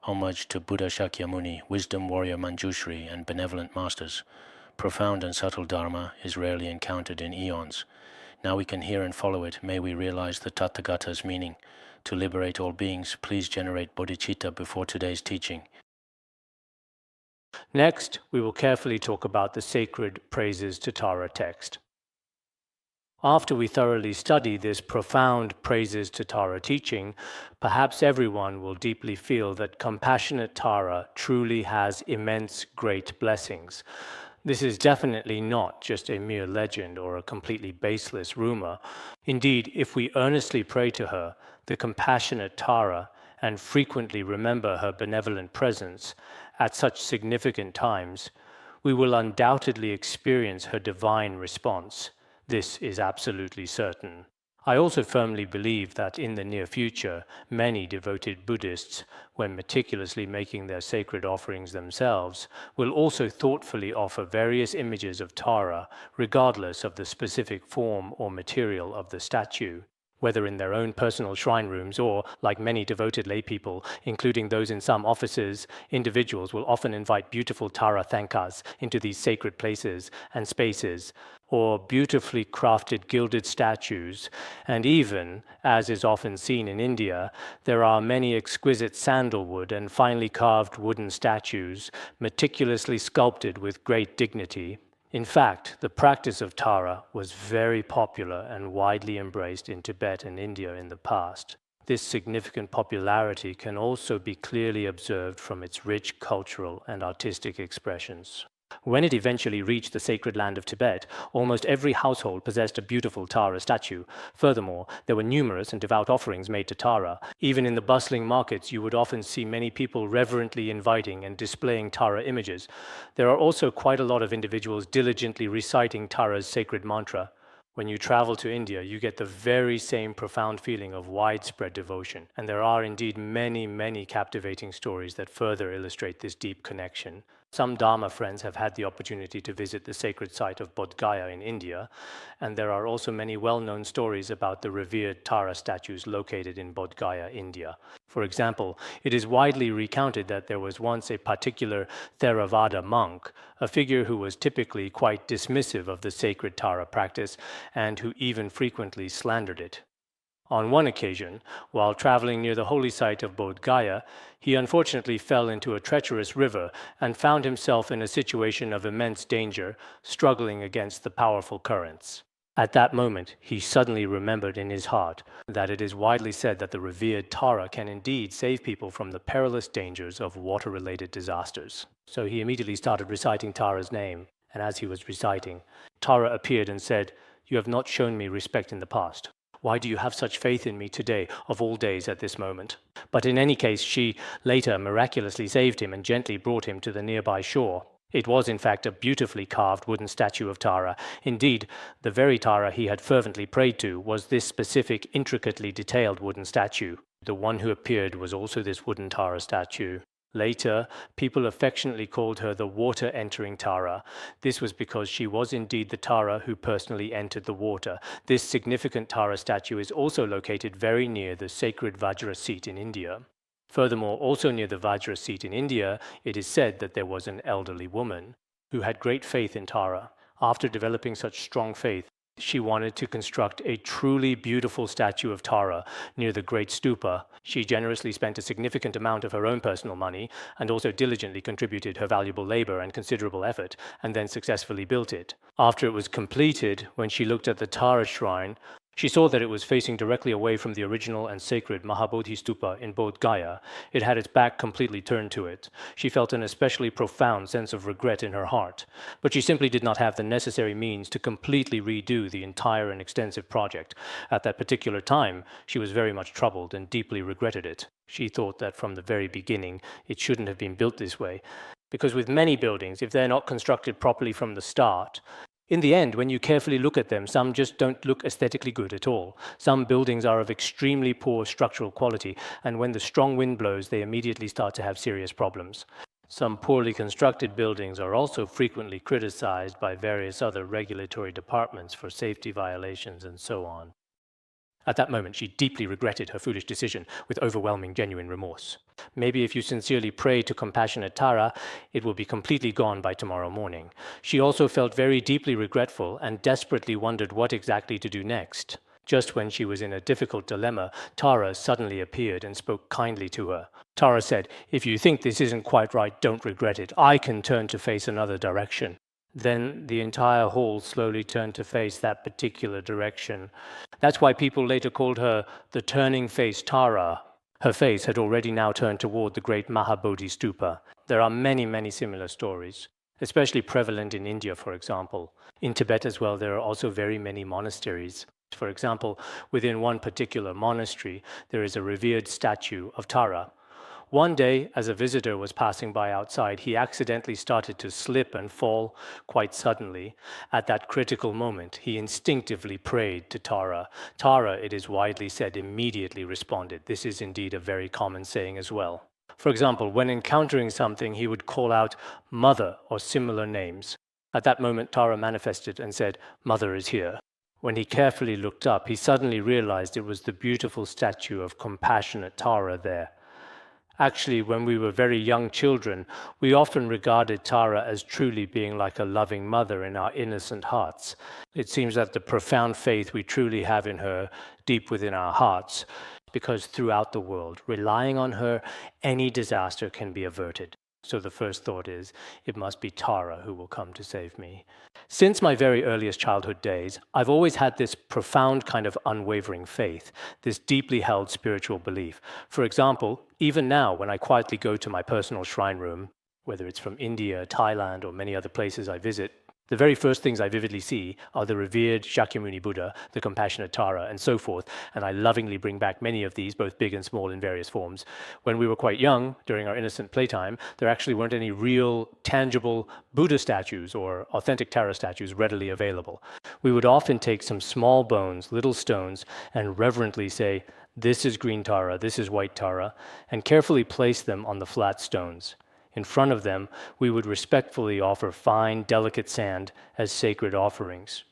Homage to Buddha Shakyamuni, wisdom warrior Manjushri, and benevolent masters. Profound and subtle Dharma is rarely encountered in eons. Now we can hear and follow it. May we realize the Tathagata's meaning. To liberate all beings, please generate bodhicitta before today's teaching. Next, we will carefully talk about the sacred praises to Tara text. After we thoroughly study this profound praises to Tara teaching, perhaps everyone will deeply feel that compassionate Tara truly has immense great blessings. This is definitely not just a mere legend or a completely baseless rumor. Indeed, if we earnestly pray to her, the compassionate Tara, and frequently remember her benevolent presence at such significant times, we will undoubtedly experience her divine response. This is absolutely certain. I also firmly believe that in the near future, many devoted Buddhists, when meticulously making their sacred offerings themselves, will also thoughtfully offer various images of Tara, regardless of the specific form or material of the statue, whether in their own personal shrine rooms or, like many devoted lay people, including those in some offices, individuals will often invite beautiful Tara thankas into these sacred places and spaces, or beautifully crafted gilded statues, and even, as is often seen in India, there are many exquisite sandalwood and finely carved wooden statues, meticulously sculpted with great dignity. In fact, the practice of Tara was very popular and widely embraced in Tibet and India in the past. This significant popularity can also be clearly observed from its rich cultural and artistic expressions. When it eventually reached the sacred land of Tibet, almost every household possessed a beautiful Tara statue. Furthermore, there were numerous and devout offerings made to Tara. Even in the bustling markets, you would often see many people reverently inviting and displaying Tara images. There are also quite a lot of individuals diligently reciting Tara's sacred mantra. When you travel to India, you get the very same profound feeling of widespread devotion, and there are indeed many captivating stories that further illustrate this deep connection. Some Dharma friends have had the opportunity to visit the sacred site of Bodh Gaya in India, and there are also many well-known stories about the revered Tara statues located in Bodh Gaya, India. For example, it is widely recounted that there was once a particular Theravada monk, a figure who was typically quite dismissive of the sacred Tara practice and who even frequently slandered it. On one occasion, while traveling near the holy site of Bodh Gaya, he unfortunately fell into a treacherous river and found himself in a situation of immense danger, struggling against the powerful currents. At that moment, he suddenly remembered in his heart that it is widely said that the revered Tara can indeed save people from the perilous dangers of water-related disasters. So he immediately started reciting Tara's name, and as he was reciting, Tara appeared and said, "You have not shown me respect in the past. Why do you have such faith in me today, of all days at this moment?" But in any case, she later miraculously saved him and gently brought him to the nearby shore. It was in fact a beautifully carved wooden statue of Tara. Indeed, the very Tara he had fervently prayed to was this specific, intricately detailed wooden statue. The one who appeared was also this wooden Tara statue. Later, people affectionately called her the water-entering Tara. This was because she was indeed the Tara who personally entered the water. This significant Tara statue is also located very near the sacred Vajra seat in India. Furthermore, also near the Vajra seat in India, it is said that there was an elderly woman who had great faith in Tara. After developing such strong faith, she wanted to construct a truly beautiful statue of Tara near the Great Stupa. She generously spent a significant amount of her own personal money and also diligently contributed her valuable labor and considerable effort, and then successfully built it. After it was completed, when she looked at the Tara shrine, she saw that it was facing directly away from the original and sacred Mahabodhi Stupa in Bodh Gaya. It had its back completely turned to it. She felt an especially profound sense of regret in her heart, but she simply did not have the necessary means to completely redo the entire and extensive project. At that particular time, she was very much troubled and deeply regretted it. She thought that from the very beginning, it shouldn't have been built this way, because with many buildings, if they're not constructed properly from the start, in the end, when you carefully look at them, some just don't look aesthetically good at all. Some buildings are of extremely poor structural quality, and when the strong wind blows, they immediately start to have serious problems. Some poorly constructed buildings are also frequently criticized by various other regulatory departments for safety violations and so on. At that moment, she deeply regretted her foolish decision with overwhelming genuine remorse. Maybe if you sincerely pray to compassionate Tara, it will be completely gone by tomorrow morning. She also felt very deeply regretful and desperately wondered what exactly to do next. Just when she was in a difficult dilemma, Tara suddenly appeared and spoke kindly to her. Tara said, "If you think this isn't quite right, don't regret it. I can turn to face another direction." Then the entire hall slowly turned to face that particular direction. That's why people later called her the turning face Tara. Her face had already now turned toward the great Mahabodhi stupa. There are many, many similar stories, especially prevalent in India, for example. In Tibet as well, there are also very many monasteries. For example, within one particular monastery, there is a revered statue of Tara. One day, as a visitor was passing by outside, he accidentally started to slip and fall quite suddenly. At that critical moment, he instinctively prayed to Tara. Tara, it is widely said, immediately responded. This is indeed a very common saying as well. For example, when encountering something, he would call out "Mother" or similar names. At that moment, Tara manifested and said, "Mother is here." When he carefully looked up, he suddenly realized it was the beautiful statue of compassionate Tara there. Actually, when we were very young children, we often regarded Tara as truly being like a loving mother in our innocent hearts. It seems that the profound faith we truly have in her deep within our hearts, because throughout the world, relying on her, any disaster can be averted. So the first thought is, it must be Tara who will come to save me. Since my very earliest childhood days, I've always had this profound kind of unwavering faith, this deeply held spiritual belief. For example, even now, when I quietly go to my personal shrine room, whether it's from India, Thailand, or many other places I visit, the very first things I vividly see are the revered Shakyamuni Buddha, the compassionate Tara, and so forth, and I lovingly bring back many of these, both big and small in various forms. When we were quite young, during our innocent playtime, there actually weren't any real, tangible Buddha statues or authentic Tara statues readily available. We would often take some small bones, little stones, and reverently say, "This is green Tara, this is white Tara," and carefully place them on the flat stones. In front of them, we would respectfully offer fine, delicate sand as sacred offerings.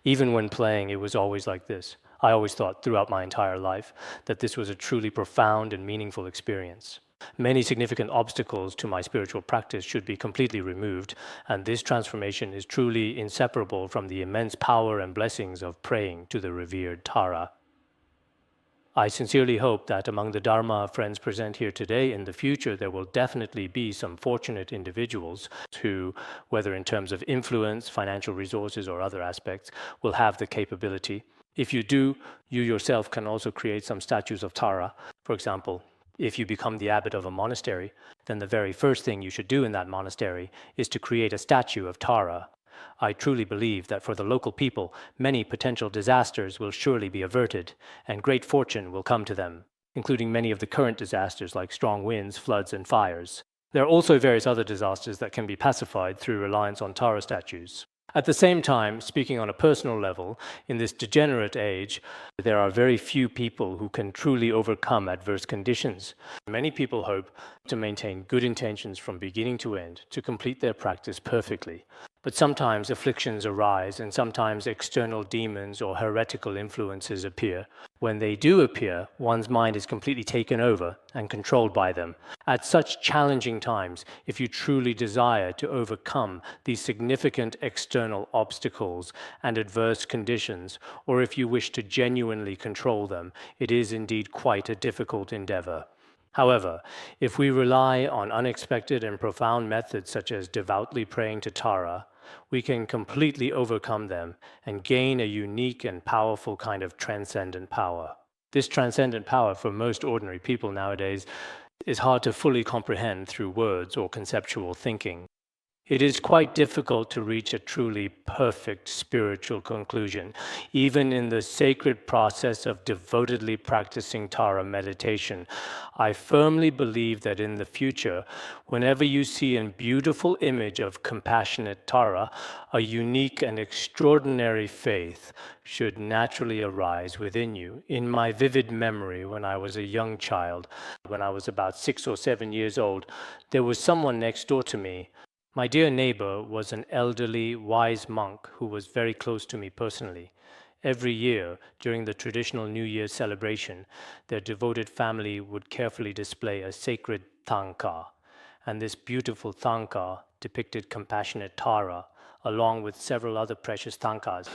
Even when playing, it was always like this. I always thought throughout my entire life that this was a truly profound and meaningful experience. Many significant obstacles to my spiritual practice should be completely removed, and this transformation is truly inseparable from the immense power and blessings of praying to the revered Tara. I sincerely hope that among the Dharma friends present here today, in the future, there will definitely be some fortunate individuals who, whether in terms of influence, financial resources, or other aspects, will have the capability. If you do, you yourself can also create some statues of Tara. For example, if you become the abbot of a monastery, then the very first thing you should do in that monastery is to create a statue of Tara. I truly believe that for the local people, many potential disasters will surely be averted, and great fortune will come to them, including many of the current disasters like strong winds, floods, and fires. There are also various other disasters that can be pacified through reliance on Tara statues. At the same time, speaking on a personal level, in this degenerate age, there are very few people who can truly overcome adverse conditions. Many people hope to maintain good intentions from beginning to end, to complete their practice perfectly. But sometimes afflictions arise, and sometimes external demons or heretical influences appear. When they do appear, one's mind is completely taken over and controlled by them. At such challenging times, if you truly desire to overcome these significant external obstacles and adverse conditions, or if you wish to genuinely control them, it is indeed quite a difficult endeavor. However, if we rely on unexpected and profound methods such as devoutly praying to Tara, we can completely overcome them and gain a unique and powerful kind of transcendent power. This transcendent power for most ordinary people nowadays is hard to fully comprehend through words or conceptual thinking. It is quite difficult to reach a truly perfect spiritual conclusion, even in the sacred process of devotedly practicing Tara meditation. I firmly believe that in the future, whenever you see a beautiful image of compassionate Tara, a unique and extraordinary faith should naturally arise within you. In my vivid memory, when I was a young child, when I was about 6 or 7 years old, there was someone next door to me. My dear neighbor was an elderly, wise monk who was very close to me personally. Every year, during the traditional New Year celebration, their devoted family would carefully display a sacred thangka, and this beautiful thangka depicted compassionate Tara, along with several other precious thangkas.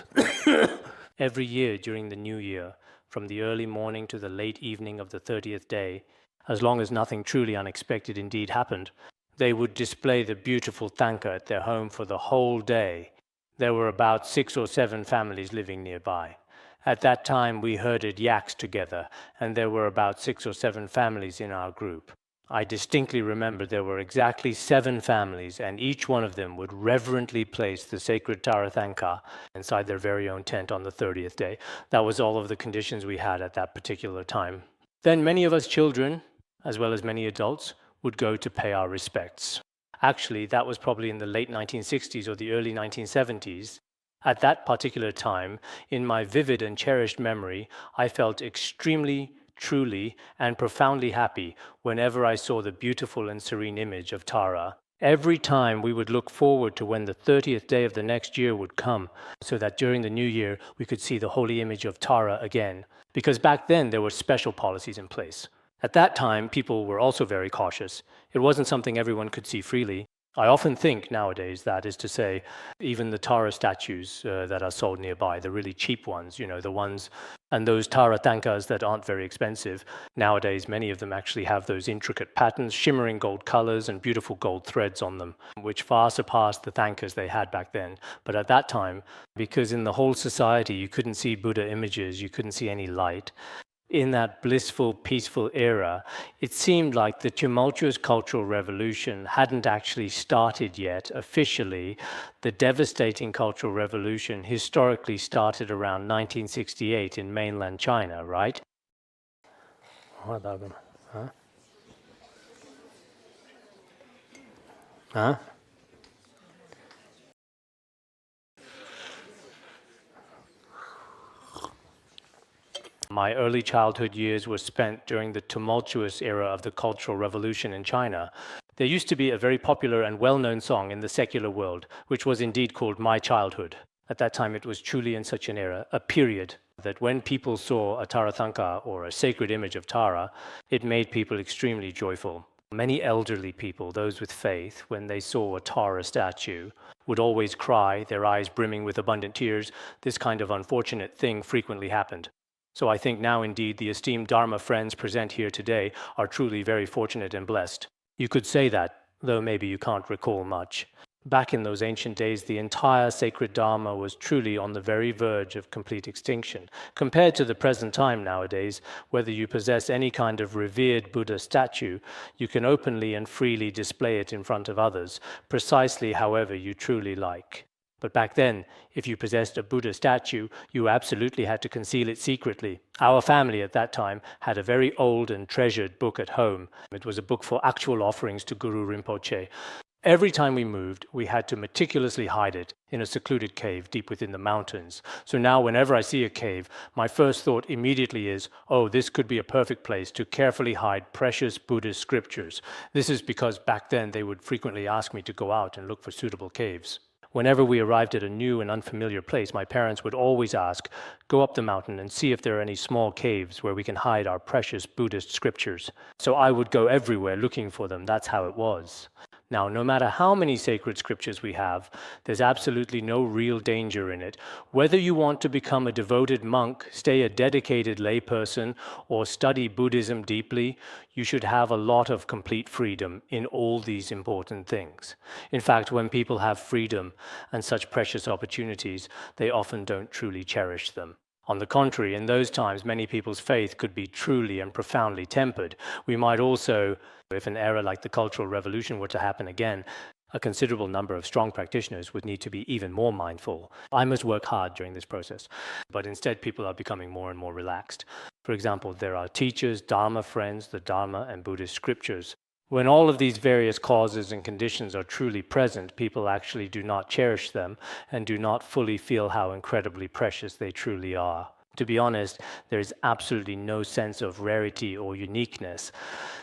Every year during the New Year, from the early morning to the late evening of the 30th day, as long as nothing truly unexpected indeed happened, they would display the beautiful thangka at their home for the whole day. There were about 6 or 7 families living nearby. At that time, we herded yaks together, and there were about 6 or 7 families in our group. I distinctly remember there were exactly 7 families, and each one of them would reverently place the sacred Tara Thangka inside their very own tent on the 30th day. That was all of the conditions we had at that particular time. Then many of us children, as well as many adults, would go to pay our respects. Actually, that was probably in the late 1960s or the early 1970s. At that particular time, in my vivid and cherished memory, I felt extremely, truly, and profoundly happy whenever I saw the beautiful and serene image of Tara. Every time we would look forward to when the 30th day of the next year would come, so that during the new year we could see the holy image of Tara again, because back then there were special policies in place. At that time, people were also very cautious. It wasn't something everyone could see freely. I often think nowadays, that is to say, even the Tara statues that are sold nearby, the really cheap ones, the ones, and those Tara Thangkas that aren't very expensive, nowadays many of them actually have those intricate patterns, shimmering gold colors and beautiful gold threads on them, which far surpassed the Thangkas they had back then. But at that time, because in the whole society you couldn't see Buddha images, you couldn't see any light, in that blissful, peaceful era, it seemed like the tumultuous Cultural Revolution hadn't actually started yet officially. The devastating Cultural Revolution historically started around 1968 in mainland China, right? Huh? My early childhood years were spent during the tumultuous era of the Cultural Revolution in China. There used to be a very popular and well-known song in the secular world, which was indeed called My Childhood. At that time, it was truly in such an era, a period, that when people saw a Tara Thangka or a sacred image of Tara, it made people extremely joyful. Many elderly people, those with faith, when they saw a Tara statue, would always cry, their eyes brimming with abundant tears. This kind of unfortunate thing frequently happened. So I think now indeed the esteemed Dharma friends present here today are truly very fortunate and blessed. You could say that, though maybe you can't recall much. Back in those ancient days, the entire sacred Dharma was truly on the very verge of complete extinction. Compared to the present time nowadays, whether you possess any kind of revered Buddha statue, you can openly and freely display it in front of others, precisely however you truly like. But back then, if you possessed a Buddha statue, you absolutely had to conceal it secretly. Our family at that time had a very old and treasured book at home. It was a book for actual offerings to Guru Rinpoche. Every time we moved, we had to meticulously hide it in a secluded cave deep within the mountains. So now whenever I see a cave, my first thought immediately is, oh, this could be a perfect place to carefully hide precious Buddhist scriptures. This is because back then they would frequently ask me to go out and look for suitable caves. Whenever we arrived at a new and unfamiliar place, my parents would always ask, go up the mountain and see if there are any small caves where we can hide our precious Buddhist scriptures. So I would go everywhere looking for them. That's how it was. Now, no matter how many sacred scriptures we have, there's absolutely no real danger in it. Whether you want to become a devoted monk, stay a dedicated layperson, or study Buddhism deeply, you should have a lot of complete freedom in all these important things. In fact, when people have freedom and such precious opportunities, they often don't truly cherish them. On the contrary, in those times, many people's faith could be truly and profoundly tempered. We might also, if an era like the Cultural Revolution were to happen again, a considerable number of strong practitioners would need to be even more mindful. I must work hard during this process, but instead people are becoming more and more relaxed. For example, there are teachers, Dharma friends, the Dharma and Buddhist scriptures. When all of these various causes and conditions are truly present, people actually do not cherish them and do not fully feel how incredibly precious they truly are. To be honest, there is absolutely no sense of rarity or uniqueness.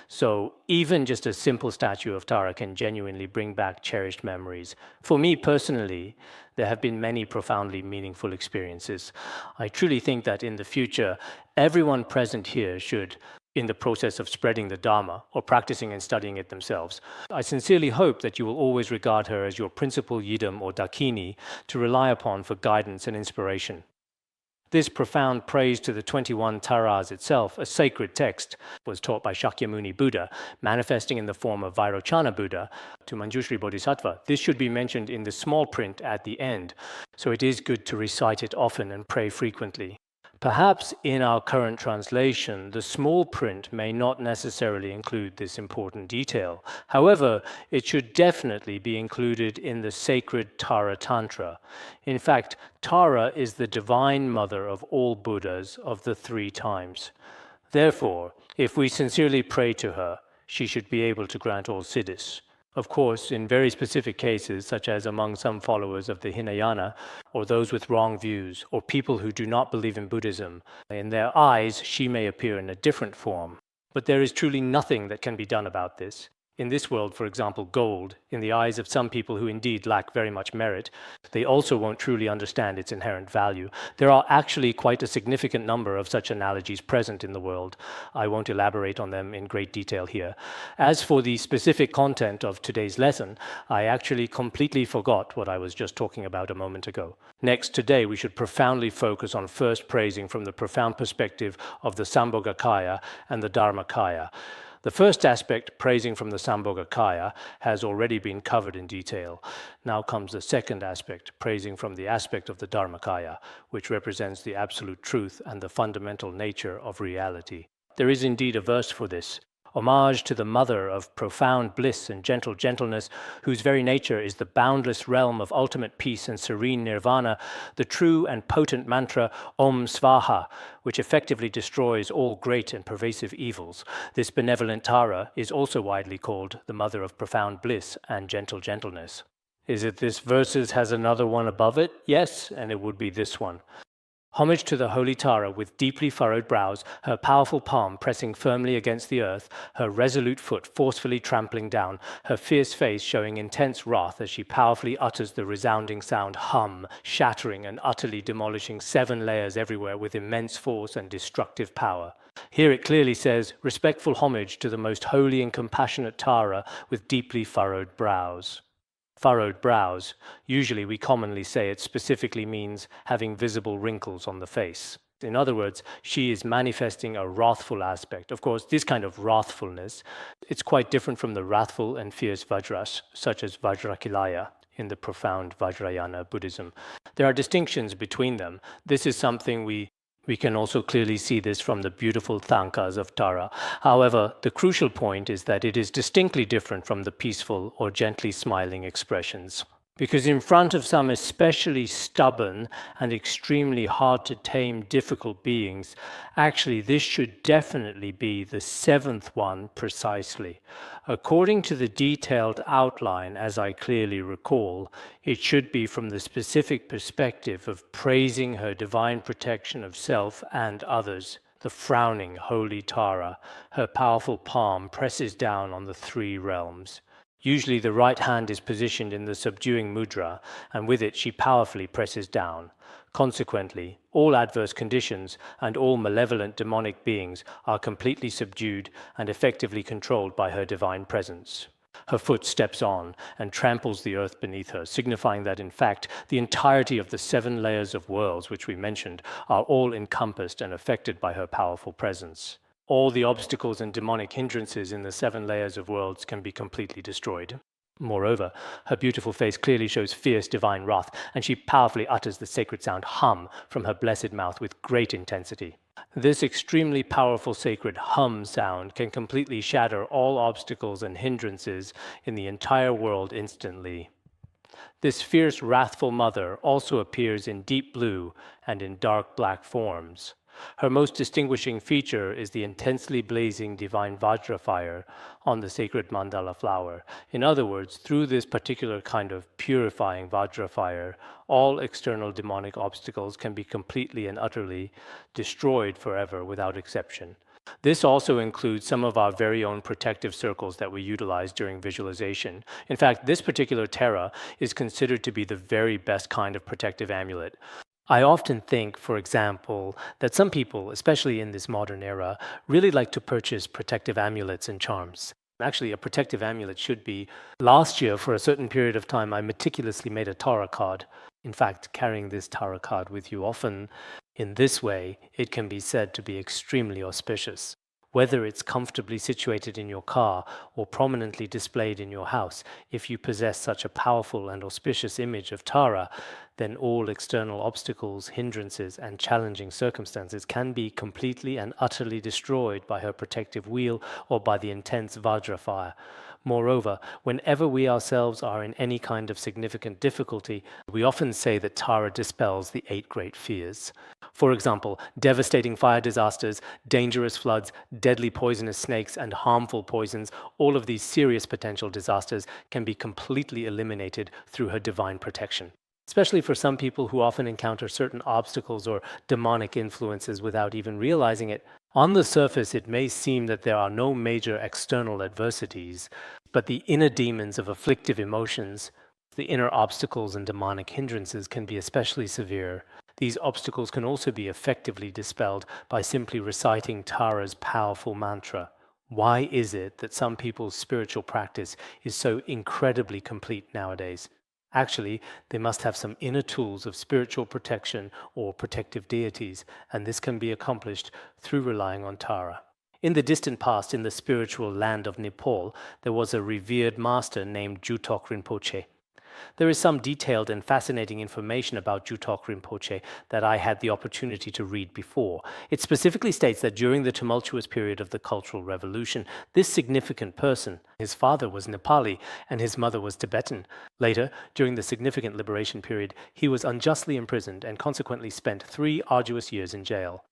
So even just a simple statue of Tara can genuinely bring back cherished memories. For me personally, there have been many profoundly meaningful experiences. I truly think that in the future, everyone present here should, in the process of spreading the Dharma or practicing and studying it themselves, I sincerely hope that you will always regard her as your principal yidam or dakini to rely upon for guidance and inspiration. This profound praise to the 21 Taras itself, a sacred text, was taught by Shakyamuni Buddha, manifesting in the form of Vairochana Buddha to Manjushri Bodhisattva. This should be mentioned in the small print at the end, so it is good to recite it often and pray frequently. Perhaps in our current translation, the small print may not necessarily include this important detail. However, it should definitely be included in the sacred Tara Tantra. In fact, Tara is the divine mother of all Buddhas of the 3 times. Therefore, if we sincerely pray to her, she should be able to grant all siddhis. Of course, in very specific cases, such as among some followers of the Hinayana, or those with wrong views, or people who do not believe in Buddhism, in their eyes she may appear in a different form. But there is truly nothing that can be done about this. In this world, for example, gold, in the eyes of some people who indeed lack very much merit, they also won't truly understand its inherent value. There are actually quite a significant number of such analogies present in the world. I won't elaborate on them in great detail here. As for the specific content of today's lesson, I actually completely forgot what I was just talking about a moment ago. Next, today we should profoundly focus on first praising from the profound perspective of the Sambhogakaya and the Dharmakaya. The first aspect, praising from the Sambhogakaya, has already been covered in detail. Now comes the second aspect, praising from the aspect of the Dharmakaya, which represents the absolute truth and the fundamental nature of reality. There is indeed a verse for this. Homage to the mother of profound bliss and gentle gentleness, whose very nature is the boundless realm of ultimate peace and serene nirvana, the true and potent mantra Om Svaha, which effectively destroys all great and pervasive evils. This benevolent Tara is also widely called the mother of profound bliss and gentle gentleness. Is it this verses has another one above it? Yes, and it would be this one. Homage to the holy Tara with deeply furrowed brows, her powerful palm pressing firmly against the earth, her resolute foot forcefully trampling down, her fierce face showing intense wrath as she powerfully utters the resounding sound hum, shattering and utterly demolishing 7 layers everywhere with immense force and destructive power. Here it clearly says, respectful homage to the most holy and compassionate Tara with deeply furrowed brows. Furrowed brows. Usually we commonly say it specifically means having visible wrinkles on the face. In other words, she is manifesting a wrathful aspect. Of course, this kind of wrathfulness, it's quite different from the wrathful and fierce Vajras, such as Vajrakilaya in the profound Vajrayana Buddhism. There are distinctions between them. This is something we can also clearly see this from the beautiful Thankas of Tara. However, the crucial point is that it is distinctly different from the peaceful or gently smiling expressions. Because in front of some especially stubborn and extremely hard to tame difficult beings, actually this should definitely be the 7th one precisely. According to the detailed outline, as I clearly recall, it should be from the specific perspective of praising her divine protection of self and others. The frowning holy Tara, her powerful palm presses down on the 3 realms. Usually the right hand is positioned in the subduing mudra, and with it she powerfully presses down. Consequently, all adverse conditions and all malevolent demonic beings are completely subdued and effectively controlled by her divine presence. Her foot steps on and tramples the earth beneath her, signifying that, in fact, the entirety of the 7 layers of worlds which we mentioned are all encompassed and affected by her powerful presence. All the obstacles and demonic hindrances in the 7 layers of worlds can be completely destroyed. Moreover, her beautiful face clearly shows fierce divine wrath, and she powerfully utters the sacred sound hum from her blessed mouth with great intensity. This extremely powerful sacred hum sound can completely shatter all obstacles and hindrances in the entire world instantly. This fierce, wrathful mother also appears in deep blue and in dark black forms. Her most distinguishing feature is the intensely blazing divine Vajra fire on the sacred mandala flower. In other words, through this particular kind of purifying Vajra fire, all external demonic obstacles can be completely and utterly destroyed forever without exception. This also includes some of our very own protective circles that we utilize during visualization. In fact, this particular Tara is considered to be the very best kind of protective amulet. I often think, for example, that some people, especially in this modern era, really like to purchase protective amulets and charms. Actually, a protective amulet should be. Last year, for a certain period of time, I meticulously made a Tara card. In fact, carrying this Tara card with you often, in this way, it can be said to be extremely auspicious. Whether it's comfortably situated in your car or prominently displayed in your house, if you possess such a powerful and auspicious image of Tara, then all external obstacles, hindrances, and challenging circumstances can be completely and utterly destroyed by her protective wheel or by the intense Vajra fire. Moreover, whenever we ourselves are in any kind of significant difficulty, we often say that Tara dispels the 8 great fears. For example, devastating fire disasters, dangerous floods, deadly poisonous snakes, and harmful poisons, all of these serious potential disasters can be completely eliminated through her divine protection. Especially for some people who often encounter certain obstacles or demonic influences without even realizing it. On the surface, it may seem that there are no major external adversities, but the inner demons of afflictive emotions, the inner obstacles and demonic hindrances can be especially severe. These obstacles can also be effectively dispelled by simply reciting Tara's powerful mantra. Why is it that some people's spiritual practice is so incredibly complete nowadays? Actually, they must have some inner tools of spiritual protection or protective deities, and this can be accomplished through relying on Tara. In the distant past, in the spiritual land of Nepal, there was a revered master named Jutok Rinpoche. There is some detailed and fascinating information about Jutok Rinpoche that I had the opportunity to read before. It specifically states that during the tumultuous period of the Cultural Revolution, this significant person, his father was Nepali and his mother was Tibetan. Later, during the significant liberation period, he was unjustly imprisoned and consequently spent 3 arduous years in jail.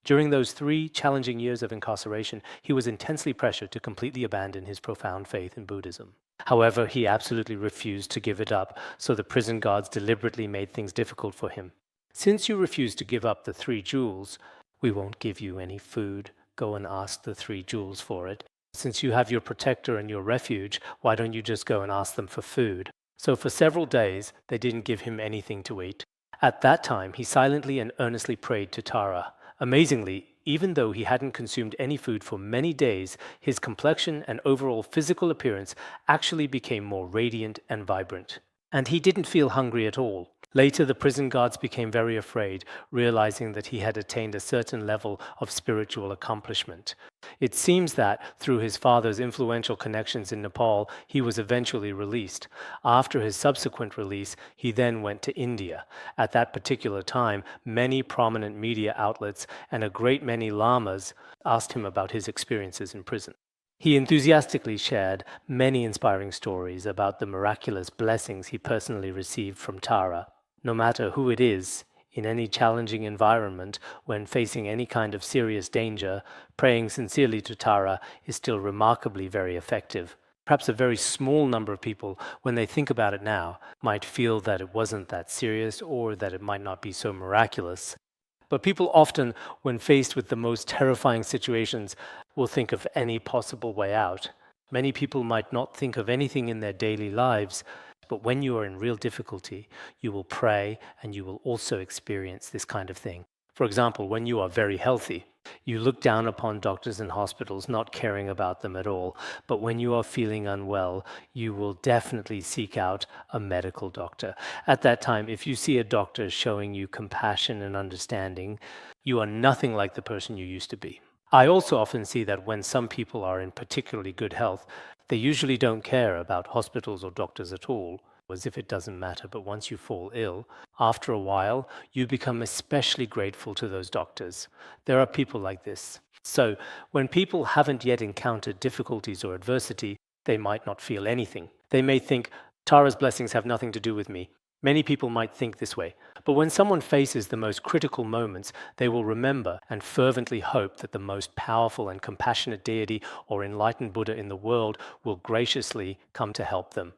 During those 3 challenging years of incarceration, he was intensely pressured to completely abandon his profound faith in Buddhism. However, he absolutely refused to give it up, so the prison guards deliberately made things difficult for him. Since you refuse to give up the 3 jewels, we won't give you any food. Go and ask the 3 jewels for it. Since you have your protector and your refuge, why don't you just go and ask them for food? So for several days, they didn't give him anything to eat. At that time, he silently and earnestly prayed to Tara. Amazingly, even though he hadn't consumed any food for many days, his complexion and overall physical appearance actually became more radiant and vibrant. And he didn't feel hungry at all. Later, the prison guards became very afraid, realizing that he had attained a certain level of spiritual accomplishment. It seems that, through his father's influential connections in Nepal, he was eventually released. After his subsequent release, he then went to India. At that particular time, many prominent media outlets and a great many lamas asked him about his experiences in prison. He enthusiastically shared many inspiring stories about the miraculous blessings he personally received from Tara. No matter who it is, in any challenging environment, when facing any kind of serious danger, praying sincerely to Tara is still remarkably very effective. Perhaps a very small number of people, when they think about it now, might feel that it wasn't that serious or that it might not be so miraculous. But people often, when faced with the most terrifying situations, will think of any possible way out. Many people might not think of anything in their daily lives, but when you are in real difficulty, you will pray and you will also experience this kind of thing. For example, when you are very healthy, you look down upon doctors and hospitals, not caring about them at all. But when you are feeling unwell, you will definitely seek out a medical doctor. At that time, if you see a doctor showing you compassion and understanding, you are nothing like the person you used to be. I also often see that when some people are in particularly good health, they usually don't care about hospitals or doctors at all, as if it doesn't matter. But once you fall ill, after a while, you become especially grateful to those doctors. There are people like this. So when people haven't yet encountered difficulties or adversity, they might not feel anything. They may think, Tara's blessings have nothing to do with me. Many people might think this way, but when someone faces the most critical moments, they will remember and fervently hope that the most powerful and compassionate deity or enlightened Buddha in the world will graciously come to help them.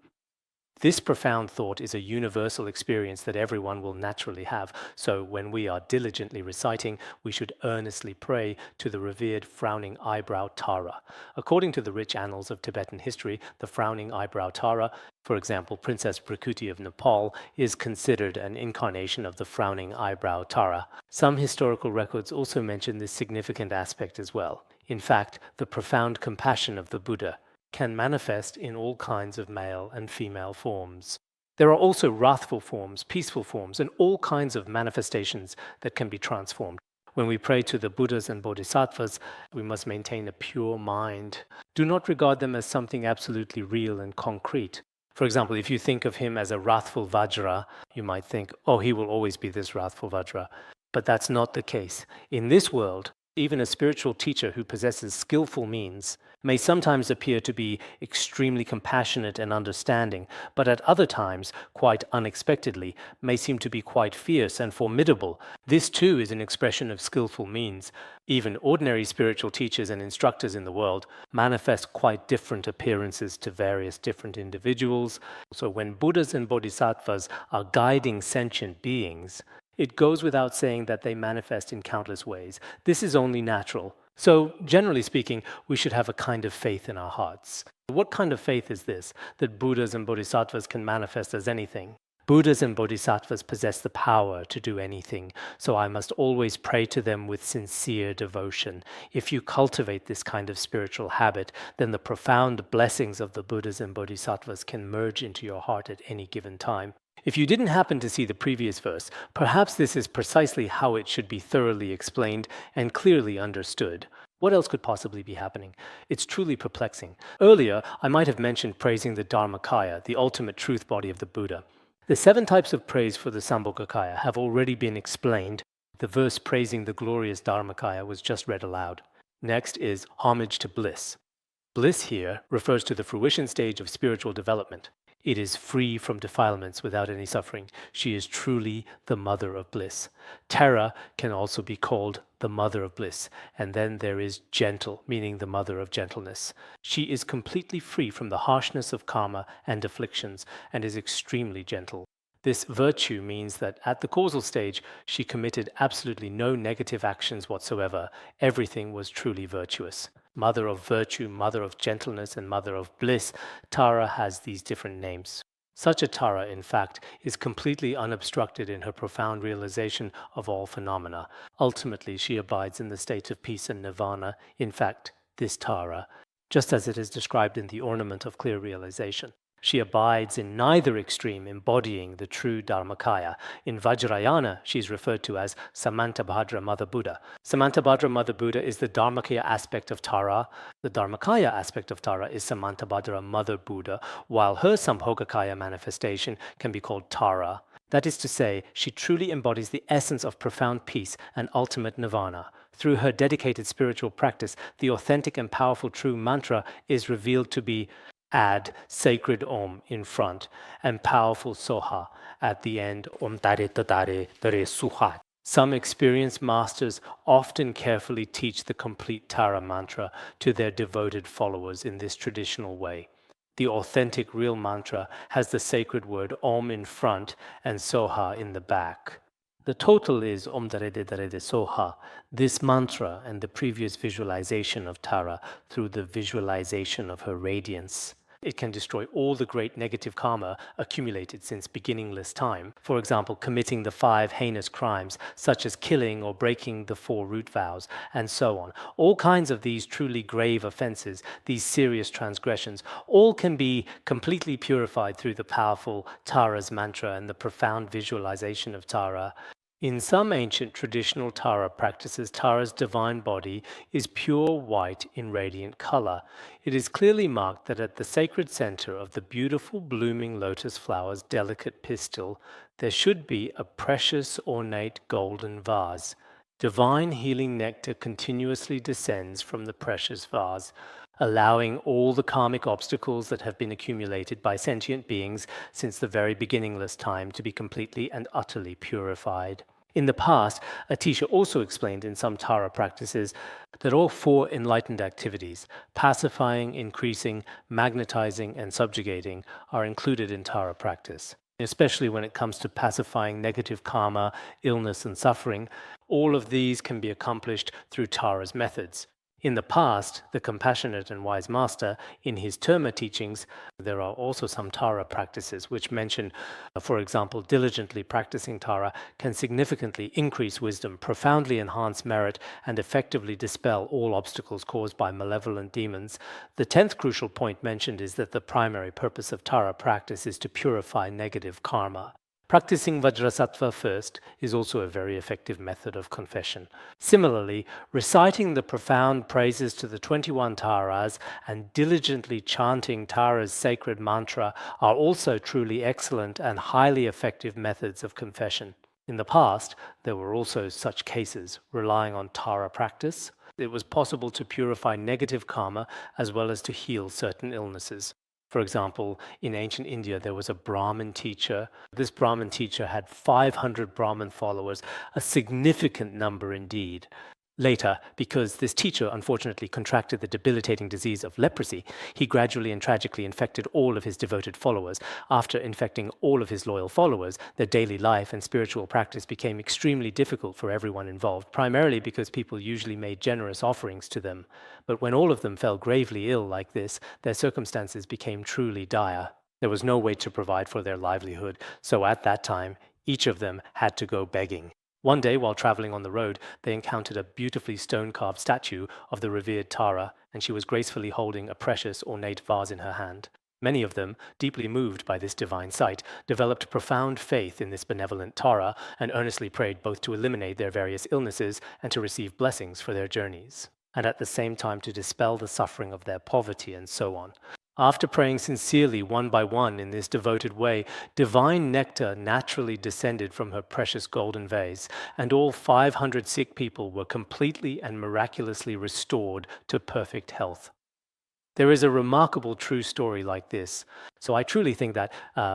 This profound thought is a universal experience that everyone will naturally have, so when we are diligently reciting, we should earnestly pray to the revered frowning eyebrow Tara. According to the rich annals of Tibetan history, the frowning eyebrow Tara, for example, Princess Prakuti of Nepal, is considered an incarnation of the frowning eyebrow Tara. Some historical records also mention this significant aspect as well. In fact, the profound compassion of the Buddha can manifest in all kinds of male and female forms. There are also wrathful forms, peaceful forms, and all kinds of manifestations that can be transformed. When we pray to the Buddhas and Bodhisattvas, we must maintain a pure mind. Do not regard them as something absolutely real and concrete. For example, if you think of him as a wrathful Vajra, you might think, oh, he will always be this wrathful Vajra. But that's not the case. In this world, even a spiritual teacher who possesses skillful means may sometimes appear to be extremely compassionate and understanding, but at other times, quite unexpectedly, may seem to be quite fierce and formidable. This too is an expression of skillful means. Even ordinary spiritual teachers and instructors in the world manifest quite different appearances to various different individuals. So when Buddhas and Bodhisattvas are guiding sentient beings, it goes without saying that they manifest in countless ways. This is only natural. So, generally speaking, we should have a kind of faith in our hearts. What kind of faith is this, that Buddhas and Bodhisattvas can manifest as anything? Buddhas and Bodhisattvas possess the power to do anything, so I must always pray to them with sincere devotion. If you cultivate this kind of spiritual habit, then the profound blessings of the Buddhas and Bodhisattvas can merge into your heart at any given time. If you didn't happen to see the previous verse, perhaps this is precisely how it should be thoroughly explained and clearly understood. What else could possibly be happening? It's truly perplexing. Earlier, I might have mentioned praising the Dharmakaya, the ultimate truth body of the Buddha. The 7 types of praise for the Sambhogakaya have already been explained. The verse praising the glorious Dharmakaya was just read aloud. Next is homage to bliss. Bliss here refers to the fruition stage of spiritual development. It is free from defilements without any suffering. She is truly the mother of bliss. Tara can also be called the mother of bliss. And then there is gentle, meaning the mother of gentleness. She is completely free from the harshness of karma and afflictions and is extremely gentle. This virtue means that at the causal stage, she committed absolutely no negative actions whatsoever. Everything was truly virtuous. Mother of virtue, mother of gentleness, and mother of bliss, Tara has these different names. Such a Tara, in fact, is completely unobstructed in her profound realization of all phenomena. Ultimately, she abides in the state of peace and nirvana. In fact, this Tara, just as it is described in the ornament of clear realization. She abides in neither extreme, embodying the true Dharmakaya. In Vajrayana, she is referred to as Samantabhadra Mother Buddha. Samantabhadra Mother Buddha is the Dharmakaya aspect of Tara. The Dharmakaya aspect of Tara is Samantabhadra Mother Buddha, while her Sambhogakaya manifestation can be called Tara. That is to say, she truly embodies the essence of profound peace and ultimate nirvana. Through her dedicated spiritual practice, the authentic and powerful true mantra is revealed to be add sacred Om in front and powerful Soha at the end, Om Tare Tatare Tare Suhat. Some experienced masters often carefully teach the complete Tara mantra to their devoted followers in this traditional way. The authentic real mantra has the sacred word Om in front and Soha in the back. The total is Om Dare De Dare De Soha. This mantra and the previous visualization of Tara through the visualization of her radiance. It can destroy all the great negative karma accumulated since beginningless time. For example, committing the 5 heinous crimes, such as killing or breaking the 4 root vows, and so on. All kinds of these truly grave offenses, these serious transgressions, all can be completely purified through the powerful Tara's mantra and the profound visualization of Tara. In some ancient traditional Tara practices, Tara's divine body is pure white in radiant color. It is clearly marked that at the sacred center of the beautiful blooming lotus flower's delicate pistil, there should be a precious ornate golden vase. Divine healing nectar continuously descends from the precious vase. allowing all the karmic obstacles that have been accumulated by sentient beings since the very beginningless time to be completely and utterly purified. In the past, a teacher also explained in some Tara practices that all four enlightened activities, pacifying, increasing, magnetizing, and subjugating, are included in Tara practice. Especially when it comes to pacifying negative karma, illness, and suffering, all of these can be accomplished through Tara's methods. In the past, the compassionate and wise master, in his Terma teachings, there are also some Tara practices which mention, for example, diligently practicing Tara can significantly increase wisdom, profoundly enhance merit, and effectively dispel all obstacles caused by malevolent demons. The 10th crucial point mentioned is that the primary purpose of Tara practice is to purify negative karma. Practicing Vajrasattva first is also a very effective method of confession. Similarly, reciting the profound praises to the 21 Taras and diligently chanting Tara's sacred mantra are also truly excellent and highly effective methods of confession. In the past, there were also such cases. Relying on Tara practice, it was possible to purify negative karma as well as to heal certain illnesses. For example, in ancient India, there was a Brahmin teacher. This Brahmin teacher had 500 Brahmin followers, a significant number indeed. Later, because this teacher unfortunately contracted the debilitating disease of leprosy, he gradually and tragically infected all of his devoted followers. After infecting all of his loyal followers, their daily life and spiritual practice became extremely difficult for everyone involved, primarily because people usually made generous offerings to them. But when all of them fell gravely ill like this, their circumstances became truly dire. There was no way to provide for their livelihood, so at that time, each of them had to go begging. One day, while traveling on the road, they encountered a beautifully stone-carved statue of the revered Tara, and she was gracefully holding a precious, ornate vase in her hand. Many of them, deeply moved by this divine sight, developed profound faith in this benevolent Tara and earnestly prayed both to eliminate their various illnesses and to receive blessings for their journeys, and at the same time to dispel the suffering of their poverty and so on. After praying sincerely one by one in this devoted way, divine nectar naturally descended from her precious golden vase, and all 500 sick people were completely and miraculously restored to perfect health. There is a remarkable true story like this. So I truly think that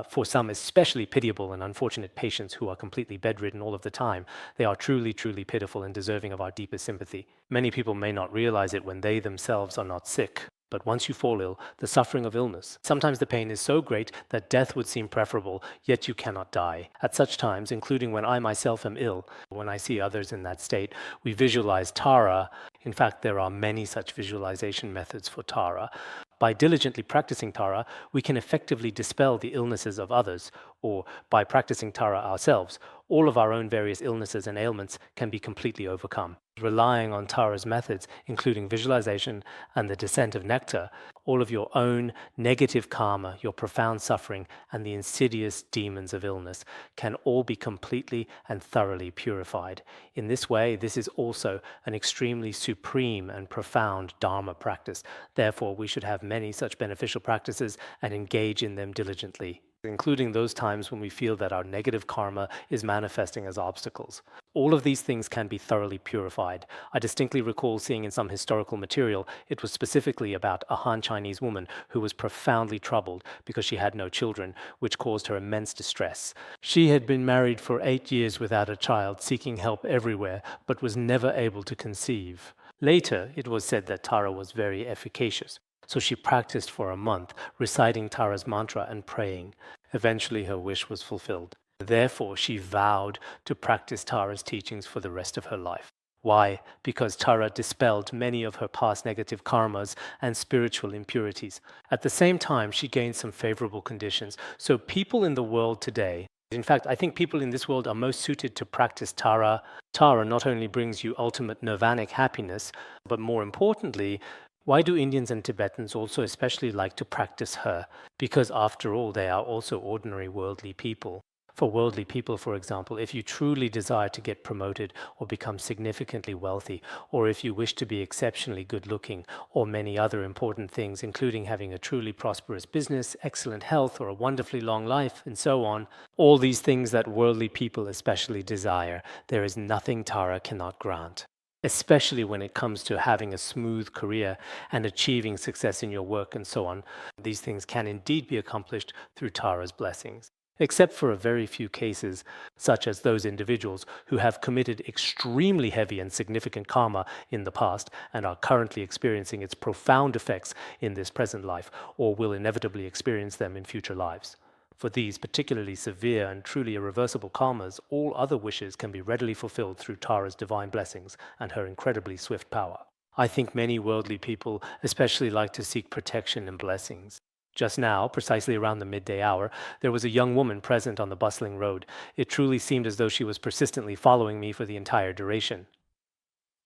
for some especially pitiable and unfortunate patients who are completely bedridden all of the time, they are truly, truly pitiful and deserving of our deepest sympathy. Many people may not realize it when they themselves are not sick. But once you fall ill, the suffering of illness, sometimes the pain is so great that death would seem preferable, yet you cannot die. At such times, including when I myself am ill, when I see others in that state, we visualize Tara. In fact, there are many such visualization methods for Tara. By diligently practicing Tara, we can effectively dispel the illnesses of others, or by practicing Tara ourselves, all of our own various illnesses and ailments can be completely overcome. Relying on Tara's methods, including visualization and the descent of nectar, all of your own negative karma, your profound suffering, and the insidious demons of illness can all be completely and thoroughly purified. In this way, this is also an extremely supreme and profound Dharma practice. Therefore, we should have many such beneficial practices and engage in them diligently, including those times when we feel that our negative karma is manifesting as obstacles. All of these things can be thoroughly purified. I distinctly recall seeing in some historical material, it was specifically about a Han Chinese woman who was profoundly troubled because she had no children, which caused her immense distress. She had been married for 8 years without a child, seeking help everywhere, but was never able to conceive. Later, it was said that Tara was very efficacious. So she practiced for a month, reciting Tara's mantra and praying. Eventually her wish was fulfilled. Therefore, she vowed to practice Tara's teachings for the rest of her life. Why? Because Tara dispelled many of her past negative karmas and spiritual impurities. At the same time, she gained some favorable conditions. So people in the world today, in fact, I think people in this world are most suited to practice Tara. Tara not only brings you ultimate nirvanic happiness, but more importantly, why do Indians and Tibetans also especially like to practice her? Because after all, they are also ordinary worldly people. For worldly people, for example, if you truly desire to get promoted or become significantly wealthy, or if you wish to be exceptionally good-looking, or many other important things, including having a truly prosperous business, excellent health, or a wonderfully long life, and so on, all these things that worldly people especially desire, there is nothing Tara cannot grant. especially when it comes to having a smooth career and achieving success in your work and so on. These things can indeed be accomplished through Tara's blessings, except for a very few cases, such as those individuals who have committed extremely heavy and significant karma in the past and are currently experiencing its profound effects in this present life, or will inevitably experience them in future lives. For these particularly severe and truly irreversible karmas, all other wishes can be readily fulfilled through Tara's divine blessings and her incredibly swift power. I think many worldly people especially like to seek protection and blessings. Just now, precisely around the midday hour, there was a young woman present on the bustling road. It truly seemed as though she was persistently following me for the entire duration.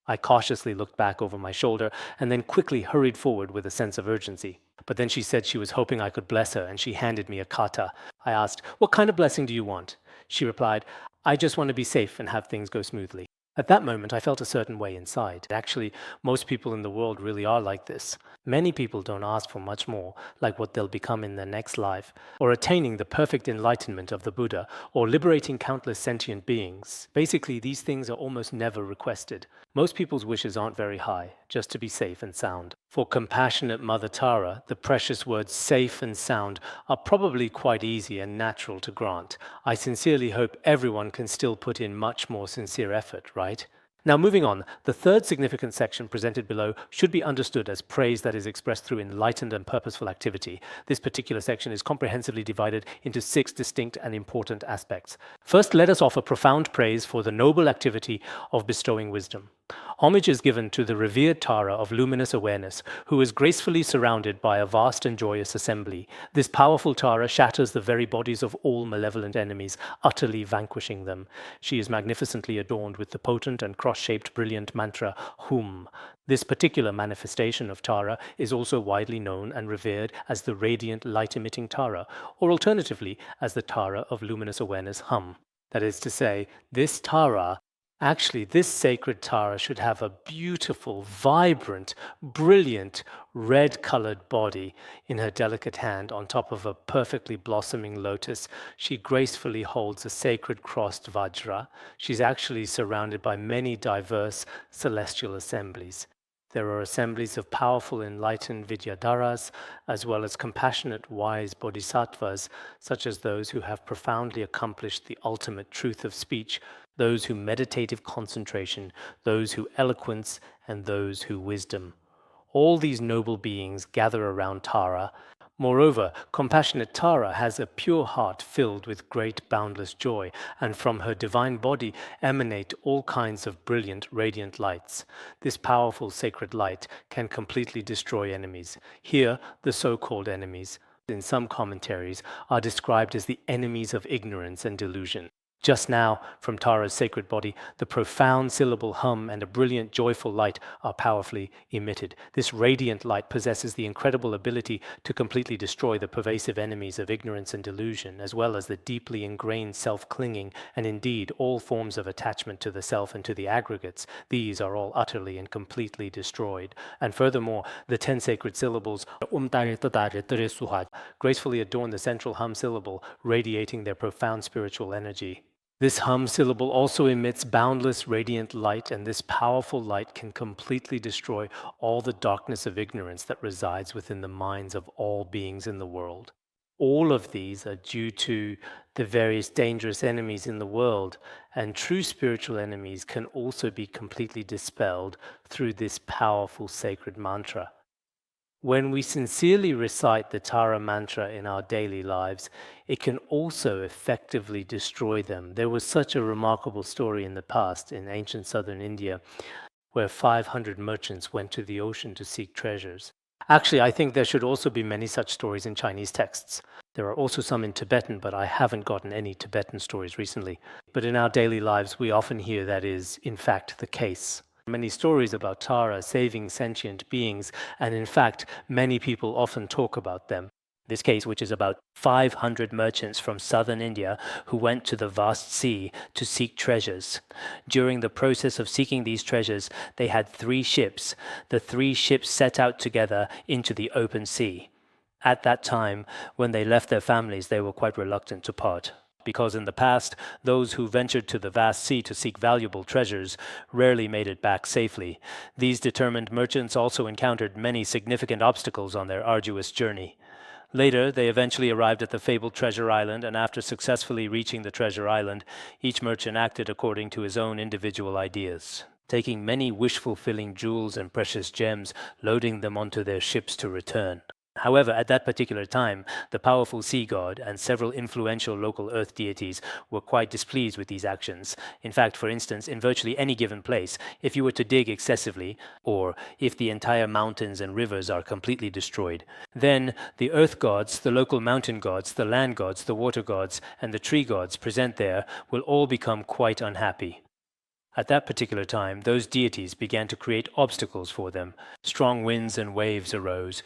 I cautiously looked back over my shoulder and then quickly hurried forward with a sense of urgency. But then she said she was hoping I could bless her, and she handed me a kata. I asked, "What kind of blessing do you want?" She replied, "I just want to be safe and have things go smoothly." At that moment, I felt a certain way inside. Actually, most people in the world really are like this. Many people don't ask for much more, like what they'll become in their next life, or attaining the perfect enlightenment of the Buddha, or liberating countless sentient beings. Basically, these things are almost never requested. Most people's wishes aren't very high, just to be safe and sound. For compassionate Mother Tara, the precious words safe and sound are probably quite easy and natural to grant. I sincerely hope everyone can still put in much more sincere effort, right? Now, moving on, the third significant section presented below should be understood as praise that is expressed through enlightened and purposeful activity. This particular section is comprehensively divided into 6 distinct and important aspects. First, let us offer profound praise for the noble activity of bestowing wisdom. Homage is given to the revered Tara of luminous awareness, who is gracefully surrounded by a vast and joyous assembly. This powerful Tara shatters the very bodies of all malevolent enemies, utterly vanquishing them. She is magnificently adorned with the potent and cross-shaped brilliant mantra, Hum. This particular manifestation of Tara is also widely known and revered as the radiant light-emitting Tara, or alternatively as the Tara of luminous awareness, Hum. That is to say, this sacred Tara should have a beautiful, vibrant, brilliant, red-colored body. In her delicate hand, on top of a perfectly blossoming lotus, she gracefully holds a sacred crossed vajra. She's actually surrounded by many diverse celestial assemblies. There are assemblies of powerful enlightened Vidyadharas, as well as compassionate, wise bodhisattvas, such as those who have profoundly accomplished the ultimate truth of speech, those who meditative concentration, those who eloquence, and those who wisdom. All these noble beings gather around Tara. Moreover, compassionate Tara has a pure heart filled with great boundless joy, and from her divine body emanate all kinds of brilliant, radiant lights. This powerful sacred light can completely destroy enemies. Here, the so-called enemies, in some commentaries, are described as the enemies of ignorance and delusion. Just now, from Tara's sacred body, the profound syllable hum and a brilliant, joyful light are powerfully emitted. This radiant light possesses the incredible ability to completely destroy the pervasive enemies of ignorance and delusion, as well as the deeply ingrained self-clinging, and indeed all forms of attachment to the self and to the aggregates. These are all utterly and completely destroyed. And furthermore, the 10 sacred syllables gracefully adorn the central hum syllable, radiating their profound spiritual energy. This hum syllable also emits boundless radiant light, and this powerful light can completely destroy all the darkness of ignorance that resides within the minds of all beings in the world. All of these are due to the various dangerous enemies in the world, and true spiritual enemies can also be completely dispelled through this powerful sacred mantra. When we sincerely recite the Tara mantra in our daily lives, it can also effectively destroy them. There was such a remarkable story in the past in ancient southern India where 500 merchants went to the ocean to seek treasures. Actually, I think there should also be many such stories in Chinese texts. There are also some in Tibetan, but I haven't gotten any Tibetan stories recently. But in our daily lives, we often hear that is, in fact, the case. Many stories about Tara saving sentient beings, and in fact, many people often talk about them. This case, which is about 500 merchants from southern India who went to the vast sea to seek treasures. During the process of seeking these treasures, they had 3 ships. The 3 ships set out together into the open sea. At that time, when they left their families, they were quite reluctant to part. because in the past, those who ventured to the vast sea to seek valuable treasures rarely made it back safely. These determined merchants also encountered many significant obstacles on their arduous journey. Later, they eventually arrived at the fabled treasure island, and after successfully reaching the treasure island, each merchant acted according to his own individual ideas, taking many wish-fulfilling jewels and precious gems, loading them onto their ships to return. However, at that particular time, the powerful sea god and several influential local earth deities were quite displeased with these actions. In fact, for instance, in virtually any given place, if you were to dig excessively, or if the entire mountains and rivers are completely destroyed, then the earth gods, the local mountain gods, the land gods, the water gods, and the tree gods present there will all become quite unhappy. At that particular time, those deities began to create obstacles for them. Strong winds and waves arose.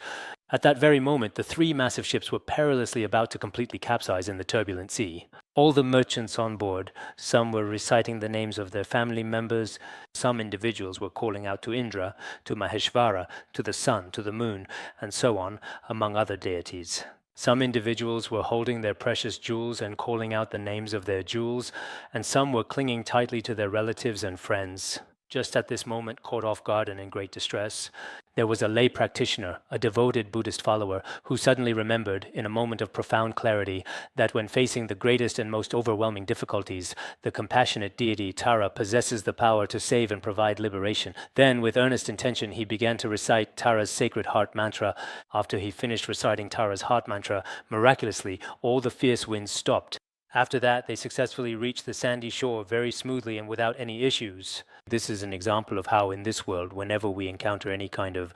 At that very moment, the three massive ships were perilously about to completely capsize in the turbulent sea. All the merchants on board, some were reciting the names of their family members, some individuals were calling out to Indra, to Maheshvara, to the sun, to the moon, and so on, among other deities. Some individuals were holding their precious jewels and calling out the names of their jewels, and some were clinging tightly to their relatives and friends. Just at this moment, caught off guard and in great distress, there was a lay practitioner, a devoted Buddhist follower, who suddenly remembered, in a moment of profound clarity, that when facing the greatest and most overwhelming difficulties, the compassionate deity Tara possesses the power to save and provide liberation. Then, with earnest intention, he began to recite Tara's sacred heart mantra. After he finished reciting Tara's heart mantra, miraculously, all the fierce winds stopped. After that, they successfully reached the sandy shore very smoothly and without any issues. This is an example of how in this world, whenever we encounter any kind of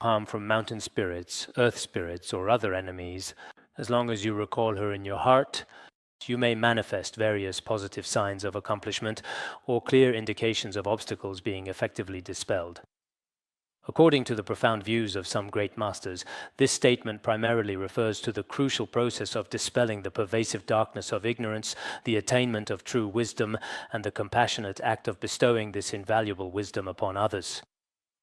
harm from mountain spirits, earth spirits, or other enemies, as long as you recall her in your heart, you may manifest various positive signs of accomplishment or clear indications of obstacles being effectively dispelled. According to the profound views of some great masters, this statement primarily refers to the crucial process of dispelling the pervasive darkness of ignorance, the attainment of true wisdom, and the compassionate act of bestowing this invaluable wisdom upon others.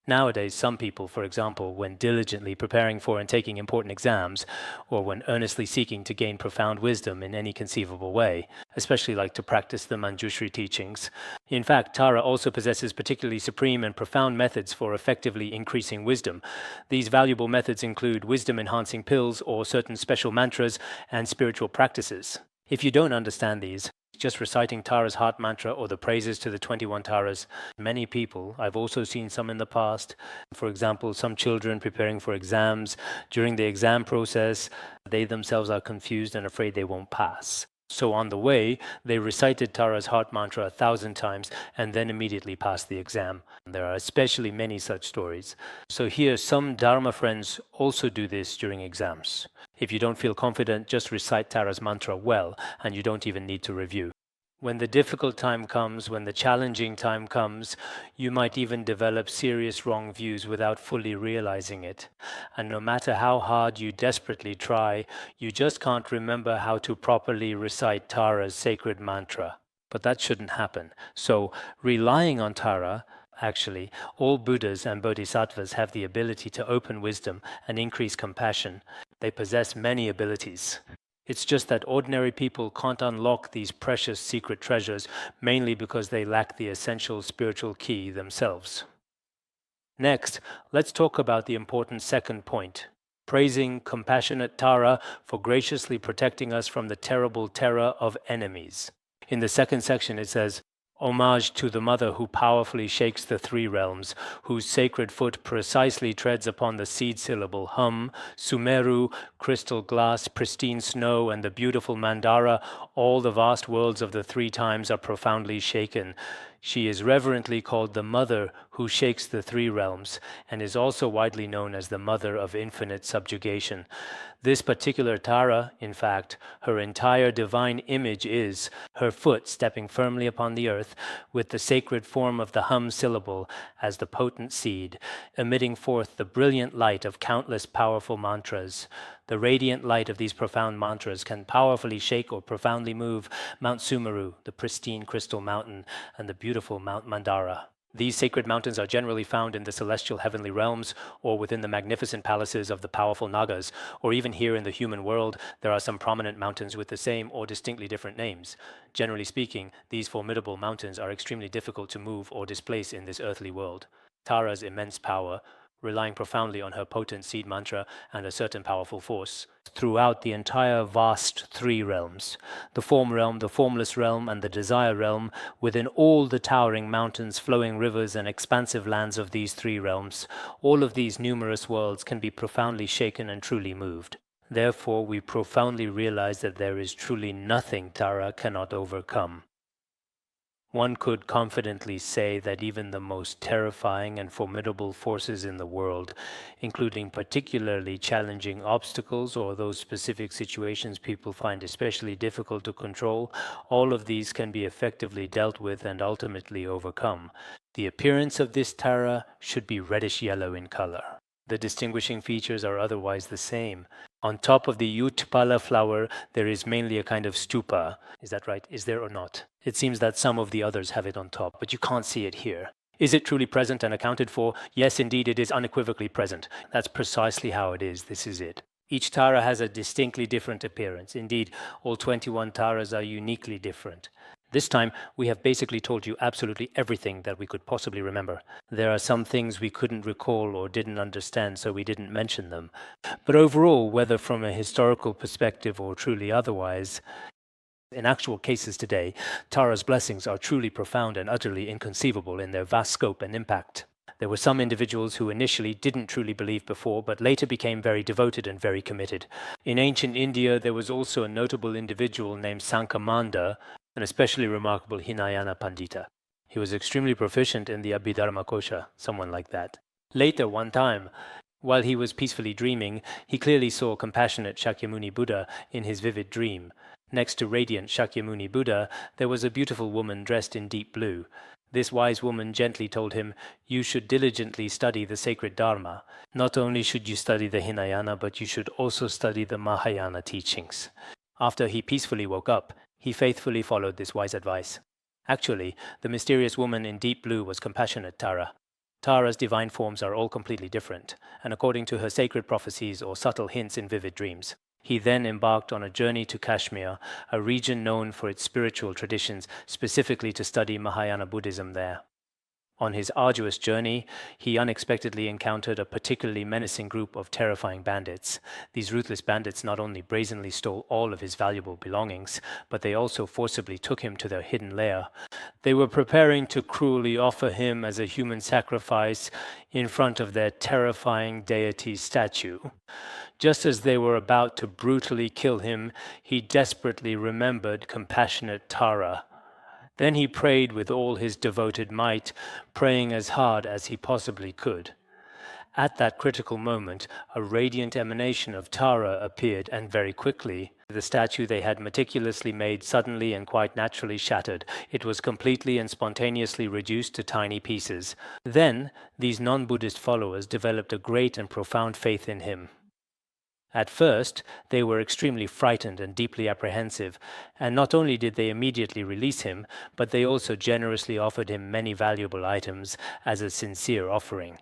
Nowadays, some people, for example, when diligently preparing for and taking important exams, or when earnestly seeking to gain profound wisdom in any conceivable way, especially like to practice the Manjushri teachings. In fact, Tara also possesses particularly supreme and profound methods for effectively increasing wisdom. These valuable methods include wisdom-enhancing pills or certain special mantras and spiritual practices. If you don't understand these, just reciting Tara's heart mantra or the praises to the 21 Taras. Many people, I've also seen some in the past, for example, some children preparing for exams. During the exam process, they themselves are confused and afraid they won't pass. So on the way, they recited Tara's heart mantra 1,000 times and then immediately passed the exam. There are especially many such stories. So here, some Dharma friends also do this during exams. If you don't feel confident, just recite Tara's mantra well, and you don't even need to review. When the difficult time comes, when the challenging time comes, you might even develop serious wrong views without fully realizing it. And no matter how hard you desperately try, you just can't remember how to properly recite Tara's sacred mantra. But that shouldn't happen. So, relying on Tara, actually, all Buddhas and Bodhisattvas have the ability to open wisdom and increase compassion. They possess many abilities. It's just that ordinary people can't unlock these precious secret treasures, mainly because they lack the essential spiritual key themselves. Next, let's talk about the important second point, praising compassionate Tara for graciously protecting us from the terrible terror of enemies. In the second section it says, homage to the mother who powerfully shakes the three realms, whose sacred foot precisely treads upon the seed syllable hum, Sumeru, crystal glass, pristine snow, and the beautiful Mandara, all the vast worlds of the three times are profoundly shaken. She is reverently called the mother who shakes the three realms, and is also widely known as the mother of infinite subjugation. This particular Tara, in fact, her entire divine image is her foot stepping firmly upon the earth, with the sacred form of the hum syllable as the potent seed, emitting forth the brilliant light of countless powerful mantras. The radiant light of these profound mantras can powerfully shake or profoundly move Mount Sumeru, the pristine crystal mountain, and the beautiful Mount Mandara. These sacred mountains are generally found in the celestial heavenly realms or within the magnificent palaces of the powerful Nagas, or even here in the human world, there are some prominent mountains with the same or distinctly different names. Generally speaking, these formidable mountains are extremely difficult to move or displace in this earthly world. Tara's immense power, relying profoundly on her potent seed mantra and a certain powerful force, throughout the entire vast three realms, the form realm, the formless realm, and the desire realm, within all the towering mountains, flowing rivers, and expansive lands of these three realms, all of these numerous worlds can be profoundly shaken and truly moved. Therefore, we profoundly realize that there is truly nothing Tara cannot overcome. One could confidently say that even the most terrifying and formidable forces in the world, including particularly challenging obstacles or those specific situations people find especially difficult to control, all of these can be effectively dealt with and ultimately overcome. The appearance of this Tara should be reddish-yellow in color. The distinguishing features are otherwise the same. On top of the Utpala flower, there is mainly a kind of stupa. Is that right? Is there or not? It seems that some of the others have it on top, but you can't see it here. Is it truly present and accounted for? Yes, indeed, it is unequivocally present. That's precisely how it is. This is it. Each Tara has a distinctly different appearance. Indeed, all 21 Taras are uniquely different. This time, we have basically told you absolutely everything that we could possibly remember. There are some things we couldn't recall or didn't understand, so we didn't mention them. But overall, whether from a historical perspective or truly otherwise, in actual cases today, Tara's blessings are truly profound and utterly inconceivable in their vast scope and impact. There were some individuals who initially didn't truly believe before, but later became very devoted and very committed. In ancient India, there was also a notable individual named Sankamanda, an especially remarkable Hinayana Pandita. He was extremely proficient in the Abhidharmakosha, someone like that. Later, one time, while he was peacefully dreaming, he clearly saw compassionate Shakyamuni Buddha in his vivid dream. Next to radiant Shakyamuni Buddha, there was a beautiful woman dressed in deep blue. This wise woman gently told him, "You should diligently study the sacred Dharma. Not only should you study the Hinayana, but you should also study the Mahayana teachings." After he peacefully woke up, he faithfully followed this wise advice. Actually, the mysterious woman in deep blue was compassionate Tara. Tara's divine forms are all completely different, and according to her sacred prophecies or subtle hints in vivid dreams. He then embarked on a journey to Kashmir, a region known for its spiritual traditions, specifically to study Mahayana Buddhism there. On his arduous journey, he unexpectedly encountered a particularly menacing group of terrifying bandits. These ruthless bandits not only brazenly stole all of his valuable belongings, but they also forcibly took him to their hidden lair. They were preparing to cruelly offer him as a human sacrifice in front of their terrifying deity statue. Just as they were about to brutally kill him, he desperately remembered compassionate Tara. Then he prayed with all his devoted might, praying as hard as he possibly could. At that critical moment, a radiant emanation of Tara appeared, and very quickly, the statue they had meticulously made suddenly and quite naturally shattered. It was completely and spontaneously reduced to tiny pieces. Then, these non-Buddhist followers developed a great and profound faith in him. At first, they were extremely frightened and deeply apprehensive, and not only did they immediately release him, but they also generously offered him many valuable items as a sincere offering.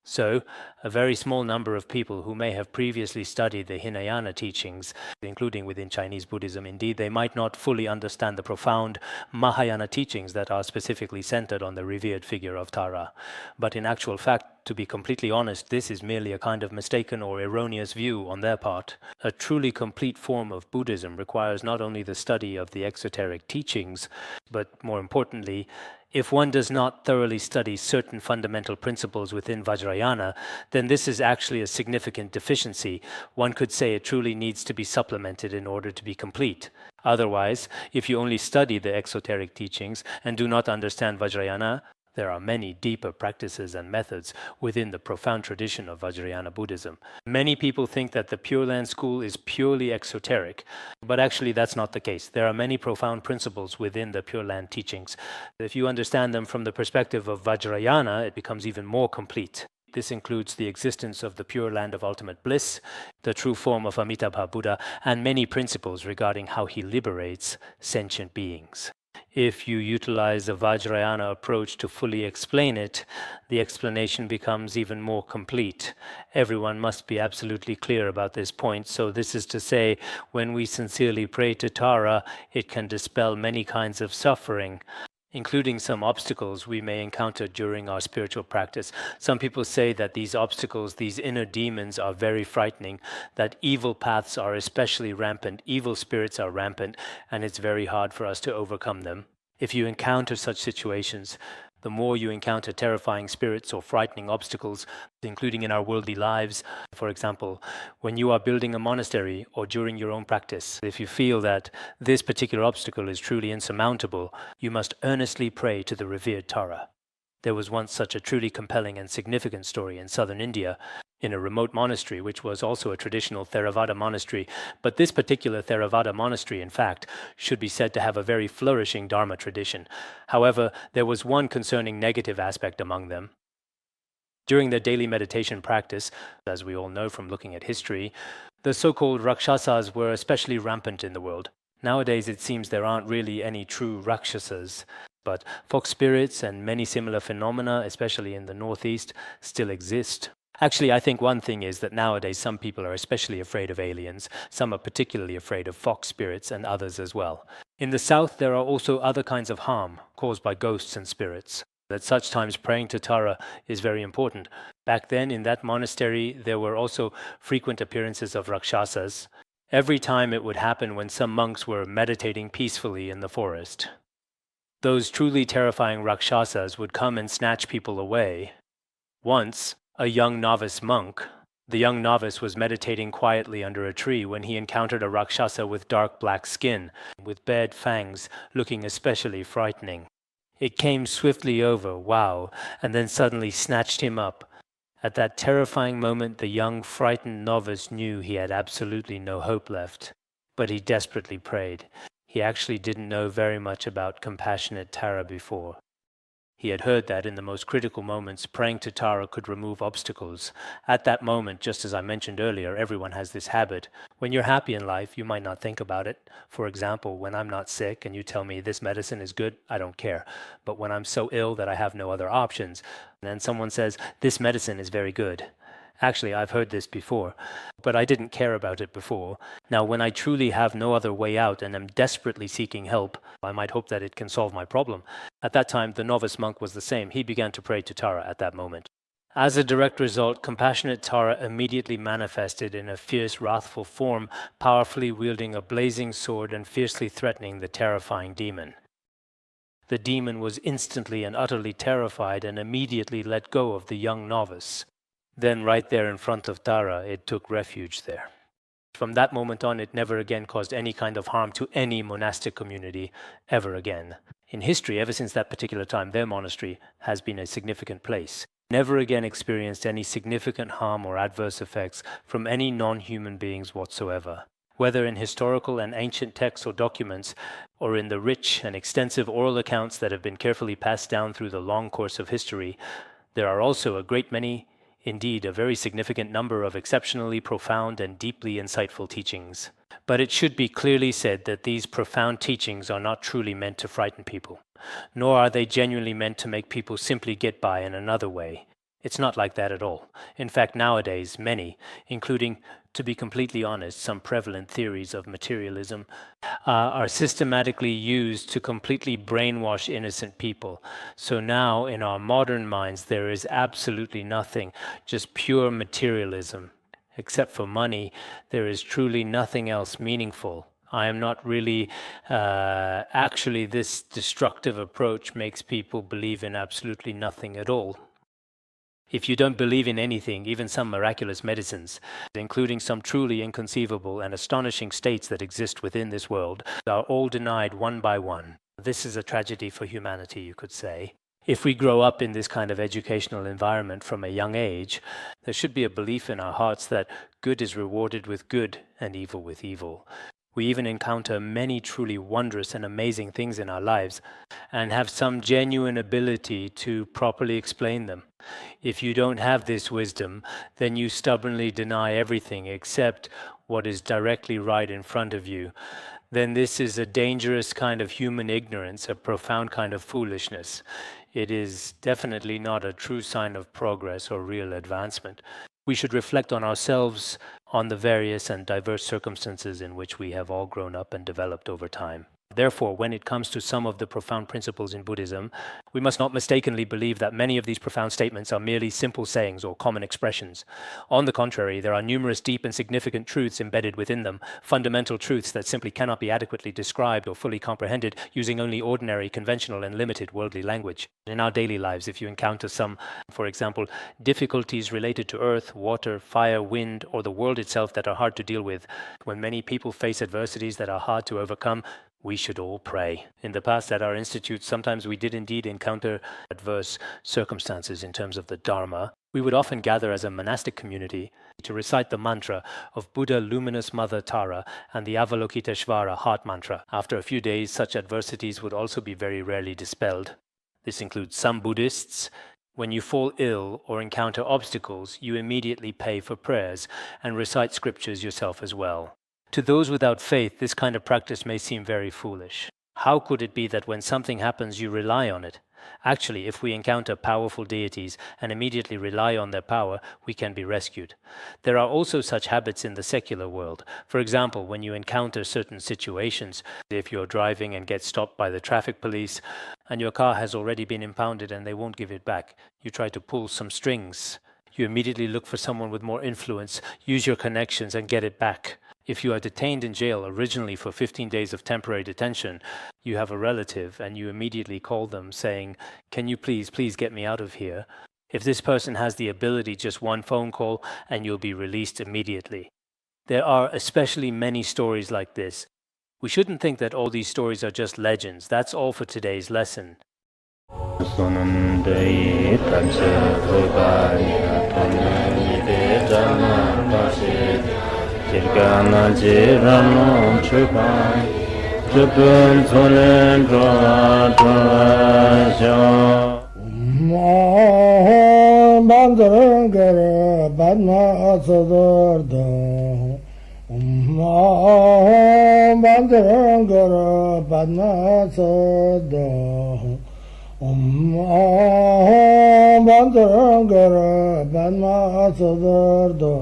So, a very small number of people who may have previously studied the Hinayana teachings, including within Chinese Buddhism, indeed, they might not fully understand the profound Mahayana teachings that are specifically centered on the revered figure of Tara. But in actual fact, to be completely honest, this is merely a kind of mistaken or erroneous view on their part. A truly complete form of Buddhism requires not only the study of the exoteric teachings, but more importantly, if one does not thoroughly study certain fundamental principles within Vajrayana, then this is actually a significant deficiency. One could say it truly needs to be supplemented in order to be complete. Otherwise, if you only study the exoteric teachings and do not understand Vajrayana, there are many deeper practices and methods within the profound tradition of Vajrayana Buddhism. Many people think that the Pure Land school is purely exoteric, but actually that's not the case. There are many profound principles within the Pure Land teachings. If you understand them from the perspective of Vajrayana, it becomes even more complete. This includes the existence of the Pure Land of ultimate bliss, the true form of Amitabha Buddha, and many principles regarding how he liberates sentient beings. If you utilize a Vajrayana approach to fully explain it, the explanation becomes even more complete. Everyone must be absolutely clear about this point. So this is to say, when we sincerely pray to Tara, it can dispel many kinds of suffering, including some obstacles we may encounter during our spiritual practice. Some people say that these obstacles, these inner demons, are very frightening, that evil paths are especially rampant, evil spirits are rampant, and it's very hard for us to overcome them. If you encounter such situations, the more you encounter terrifying spirits or frightening obstacles, including in our worldly lives, for example, when you are building a monastery or during your own practice, if you feel that this particular obstacle is truly insurmountable, you must earnestly pray to the revered Tara. There was once such a truly compelling and significant story in southern India, in a remote monastery, which was also a traditional Theravada monastery. But this particular Theravada monastery, in fact, should be said to have a very flourishing Dharma tradition. However, there was one concerning negative aspect among them. During their daily meditation practice, as we all know from looking at history, the so-called Rakshasas were especially rampant in the world. Nowadays, it seems there aren't really any true Rakshasas, but fox spirits and many similar phenomena, especially in the Northeast, still exist. Actually, I think one thing is that nowadays some people are especially afraid of aliens, some are particularly afraid of fox spirits, and others as well. In the South, there are also other kinds of harm caused by ghosts and spirits. At such times, praying to Tara is very important. Back then, in that monastery, there were also frequent appearances of Rakshasas. Every time it would happen when some monks were meditating peacefully in the forest. Those truly terrifying Rakshasas would come and snatch people away. Once, a young novice monk. The young novice was meditating quietly under a tree when he encountered a Rakshasa with dark black skin, with bared fangs, looking especially frightening. It came swiftly over, wow, and then suddenly snatched him up. At that terrifying moment, the young, frightened novice knew he had absolutely no hope left. But he desperately prayed. He actually didn't know very much about compassionate Tara before. He had heard that in the most critical moments, praying to Tara could remove obstacles. At that moment, just as I mentioned earlier, everyone has this habit. When you're happy in life, you might not think about it. For example, when I'm not sick and you tell me this medicine is good, I don't care. But when I'm so ill that I have no other options, and then someone says, this medicine is very good. Actually, I've heard this before, but I didn't care about it before. Now, when I truly have no other way out and am desperately seeking help, I might hope that it can solve my problem. At that time, the novice monk was the same. He began to pray to Tara at that moment. As a direct result, compassionate Tara immediately manifested in a fierce, wrathful form, powerfully wielding a blazing sword and fiercely threatening the terrifying demon. The demon was instantly and utterly terrified and immediately let go of the young novice. Then right there in front of Tara, it took refuge there. From that moment on, it never again caused any kind of harm to any monastic community, ever again. In history, ever since that particular time, their monastery has been a significant place. Never again experienced any significant harm or adverse effects from any non-human beings whatsoever. Whether in historical and ancient texts or documents, or in the rich and extensive oral accounts that have been carefully passed down through the long course of history, there are also a great many, indeed, a very significant number of exceptionally profound and deeply insightful teachings. But it should be clearly said that these profound teachings are not truly meant to frighten people, nor are they genuinely meant to make people simply get by in another way. It's not like that at all. In fact, nowadays, many, including, to be completely honest, some prevalent theories of materialism, are systematically used to completely brainwash innocent people. So now, in our modern minds, there is absolutely nothing, just pure materialism. Except for money, there is truly nothing else meaningful. I am not really, actually, this destructive approach makes people believe in absolutely nothing at all. If you don't believe in anything, even some miraculous medicines, including some truly inconceivable and astonishing states that exist within this world, are all denied one by one. This is a tragedy for humanity, you could say. If we grow up in this kind of educational environment from a young age, there should be a belief in our hearts that good is rewarded with good and evil with evil. We even encounter many truly wondrous and amazing things in our lives and have some genuine ability to properly explain them. If you don't have this wisdom, then you stubbornly deny everything except what is directly right in front of you. Then this is a dangerous kind of human ignorance, a profound kind of foolishness. It is definitely not a true sign of progress or real advancement. We should reflect on ourselves, on the various and diverse circumstances in which we have all grown up and developed over time. Therefore, when it comes to some of the profound principles in Buddhism, we must not mistakenly believe that many of these profound statements are merely simple sayings or common expressions. On the contrary, there are numerous deep and significant truths embedded within them, fundamental truths that simply cannot be adequately described or fully comprehended using only ordinary, conventional, and limited worldly language. In our daily lives, if you encounter some, for example, difficulties related to earth, water, fire, wind, or the world itself that are hard to deal with, when many people face adversities that are hard to overcome, we should all pray. In the past at our institute, sometimes we did indeed encounter adverse circumstances in terms of the Dharma. We would often gather as a monastic community to recite the mantra of Buddha Luminous Mother Tara and the Avalokiteshvara heart mantra. After a few days, such adversities would also be very rarely dispelled. This includes some Buddhists. When you fall ill or encounter obstacles, you immediately pay for prayers and recite scriptures yourself as well. To those without faith, this kind of practice may seem very foolish. How could it be that when something happens, you rely on it? Actually, if we encounter powerful deities and immediately rely on their power, we can be rescued. There are also such habits in the secular world. For example, when you encounter certain situations, if you're driving and get stopped by the traffic police, and your car has already been impounded and they won't give it back, you try to pull some strings. You immediately look for someone with more influence, use your connections and get it back. If you are detained in jail originally for 15 days of temporary detention, you have a relative and you immediately call them saying, "Can you please get me out of here?" If this person has the ability, just one phone call and you'll be released immediately. There are especially many stories like this. We shouldn't think that all these stories are just legends. That's all for today's lesson. Tirgana jirano chupai, chupun solen droatasya. Bandharangara badma asadarda. Bandharangara badma asadarda. Bandharangara badma asadarda.